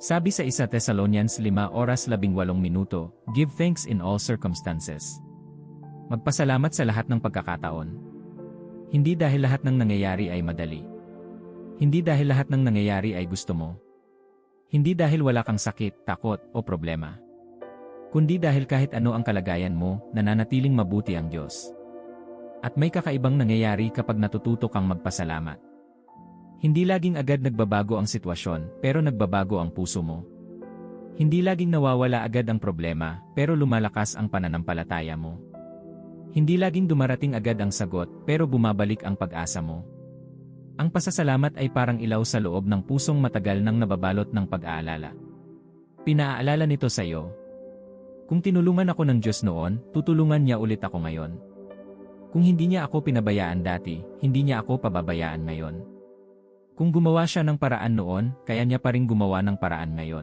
Sabi sa 1 Thessalonians 5:18, give thanks in all circumstances. Magpasalamat sa lahat ng pagkakataon. Hindi dahil lahat ng nangyayari ay madali. Hindi dahil lahat ng nangyayari ay gusto mo. Hindi dahil wala kang sakit, takot, o problema. Kundi dahil kahit ano ang kalagayan mo, nananatiling mabuti ang Diyos. At may kakaibang nangyayari kapag natututo kang magpasalamat. Hindi laging agad nagbabago ang sitwasyon, pero nagbabago ang puso mo. Hindi laging nawawala agad ang problema, pero lumalakas ang pananampalataya mo. Hindi laging dumarating agad ang sagot, pero bumabalik ang pag-asa mo. Ang pasasalamat ay parang ilaw sa loob ng pusong matagal nang nababalot ng pag-aalala. Pinaalala nito sa iyo. Kung tinulungan ako ng Diyos noon, tutulungan niya ulit ako ngayon. Kung hindi niya ako pinabayaan dati, hindi niya ako pababayaan ngayon. Kung gumawa siya ng paraan noon, kaya niya pa rin gumawa ng paraan ngayon.